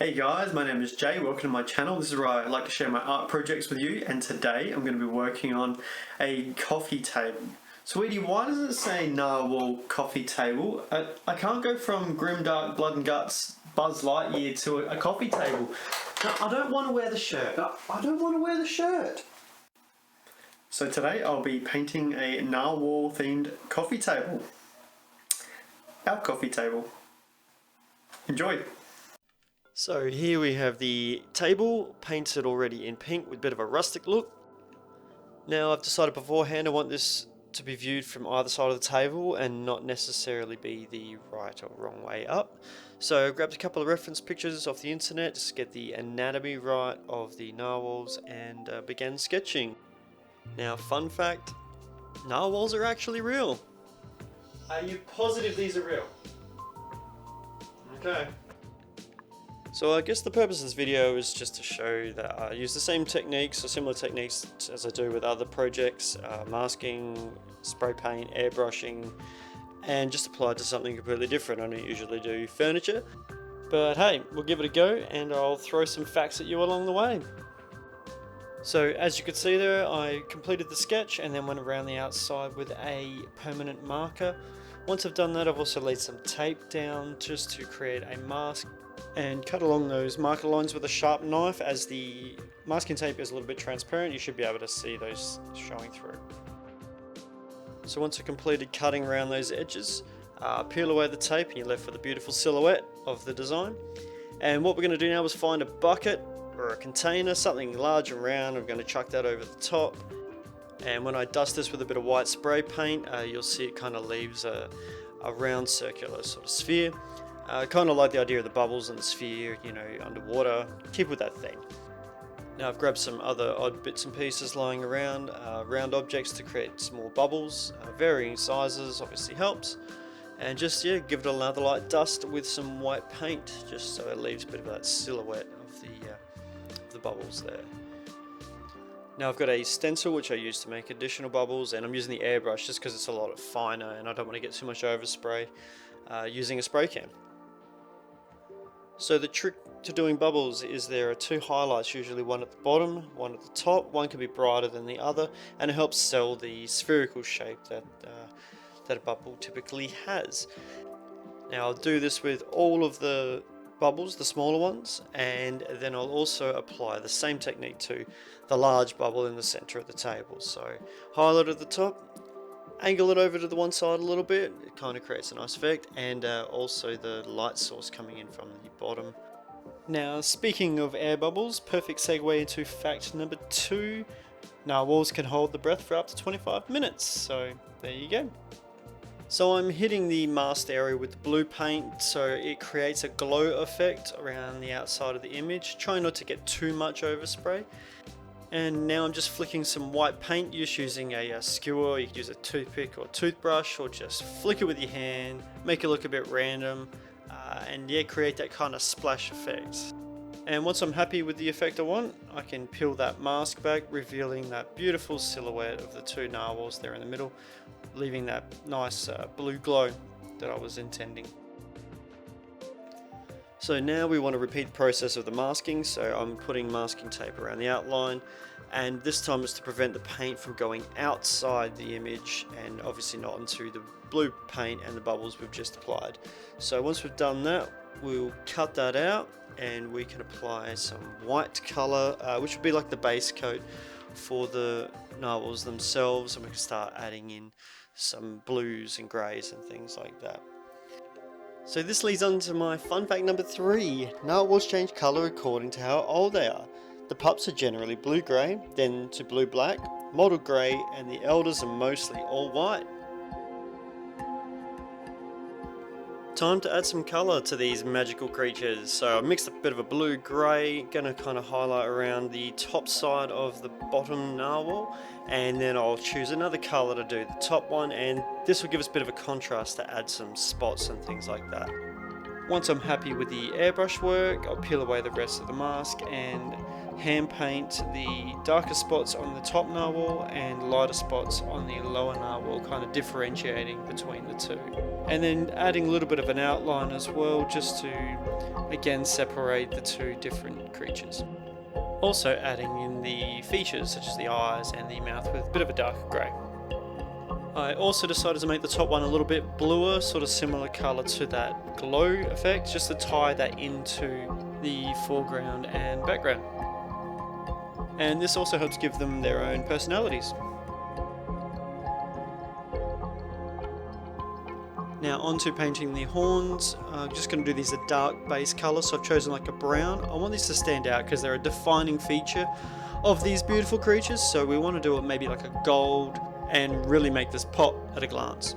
Hey guys, my name is Jay, welcome to my channel. This is where I like to share my art projects with you, and today I'm going to be working on a coffee table. Sweetie, why does it say Narwhal coffee table? I can't go from grimdark blood and guts Buzz Lightyear to a coffee table. No, I don't want to wear the shirt. I don't want to wear the shirt. So today I'll be painting a Narwhal themed coffee table. Our coffee table. Enjoy. So here we have the table painted already in pink with a bit of a rustic look. Now I've decided beforehand I want this to be viewed from either side of the table and not necessarily be the right or wrong way up. So I grabbed a couple of reference pictures off the internet just to get the anatomy right of the narwhals and began sketching. Now fun fact, narwhals are actually real. Are you positive these are real? Okay. So I guess the purpose of this video is just to show that I use the same techniques or similar techniques as I do with other projects, masking, spray paint, airbrushing, and just apply it to something completely different. I don't usually do furniture, but hey, we'll give it a go and I'll throw some facts at you along the way. So as you could see there, I completed the sketch and then went around the outside with a permanent marker. Once I've done that, I've also laid some tape down just to create a mask and cut along those marker lines with a sharp knife. As the masking tape is a little bit transparent, you should be able to see those showing through. So once I've completed cutting around those edges, peel away the tape and you're left with a beautiful silhouette of the design. And what we're going to do now is find a bucket or a container, something large and round. I'm going to chuck that over the top, and when I dust this with a bit of white spray paint, you'll see it kind of leaves a round circular sort of sphere. Kind of like the idea of the bubbles in the sphere, you know, underwater. Keep with that theme. Now I've grabbed some other odd bits and pieces lying around, round objects to create small bubbles, varying sizes obviously helps, and just give it another light dust with some white paint, just so it leaves a bit of that silhouette of the bubbles there. Now I've got a stencil which I use to make additional bubbles, and I'm using the airbrush just because it's a lot finer and I don't want to get too much overspray using a spray can. So the trick to doing bubbles is there are two highlights, usually one at the bottom, one at the top. One can be brighter than the other, and it helps sell the spherical shape that a bubble typically has. Now I'll do this with all of the bubbles, the smaller ones, and then I'll also apply the same technique to the large bubble in the center of the table. So highlight at the top, angle it over to the one side a little bit, it kind of creates a nice effect, and also the light source coming in from the bottom. Now speaking of air bubbles, perfect segue into fact number 2. Narwhals can hold the breath for up to 25 minutes, so there you go. So I'm hitting the masked area with the blue paint so it creates a glow effect around the outside of the image. Try not to get too much overspray. And now I'm just flicking some white paint, just using a skewer. You can use a toothpick or toothbrush, or just flick it with your hand, make it look a bit random, and create that kind of splash effect. And once I'm happy with the effect I want, I can peel that mask back, revealing that beautiful silhouette of the two narwhals there in the middle, leaving that nice blue glow that I was intending. So now we want to repeat the process of the masking, so I'm putting masking tape around the outline, and this time is to prevent the paint from going outside the image and obviously not into the blue paint and the bubbles we've just applied. So once we've done that, we'll cut that out and we can apply some white color, which will be like the base coat for the narwhals themselves, and we can start adding in some blues and greys and things like that. So this leads on to my fun fact number 3. Narwhals change colour according to how old they are. The pups are generally blue-grey, then to blue-black, mottled grey, and the elders are mostly all white. Time to add some colour to these magical creatures. So I mixed a bit of a blue-grey, gonna kind of highlight around the top side of the bottom narwhal, and then I'll choose another colour to do the top one, and this will give us a bit of a contrast to add some spots and things like that. Once I'm happy with the airbrush work, I'll peel away the rest of the mask and hand paint the darker spots on the top narwhal and lighter spots on the lower narwhal, kind of differentiating between the two. And then adding a little bit of an outline as well, just to again separate the two different creatures. Also adding in the features such as the eyes and the mouth with a bit of a darker grey. I also decided to make the top one a little bit bluer, sort of similar colour to that glow effect, just to tie that into the foreground and background. And this also helps give them their own personalities. Now onto painting the horns. I'm just going to do these a dark base colour, so I've chosen like a brown. I want these to stand out because they're a defining feature of these beautiful creatures, so we want to do it maybe like a gold and really make this pop at a glance.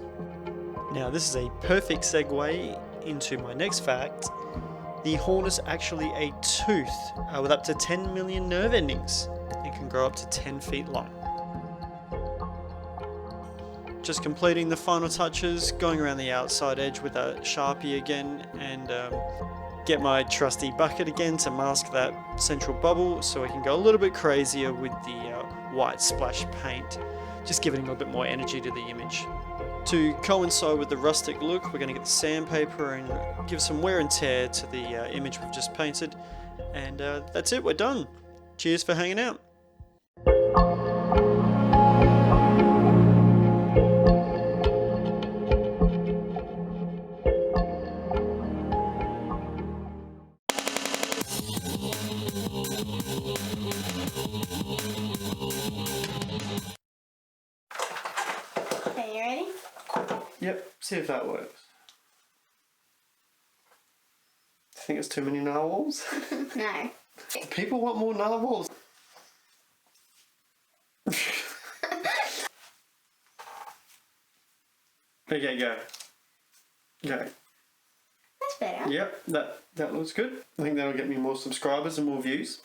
Now this is a perfect segue into my next fact. The horn is actually a tooth with up to 10 million nerve endings and can grow up to 10 feet long. Just completing the final touches, going around the outside edge with a Sharpie again, and get my trusty bucket again to mask that central bubble so I can go a little bit crazier with the white splash paint, just giving a little bit more energy to the image. To coincide with the rustic look, we're going to get the sandpaper and give some wear and tear to the image we've just painted, and that's it, we're done. Cheers for hanging out. Okay, you ready? Yep, see if that works. Do you think it's too many narwhals? No. People want more narwhals. Okay, go. Go. That's better. Yep, that looks good. I think that'll get me more subscribers and more views.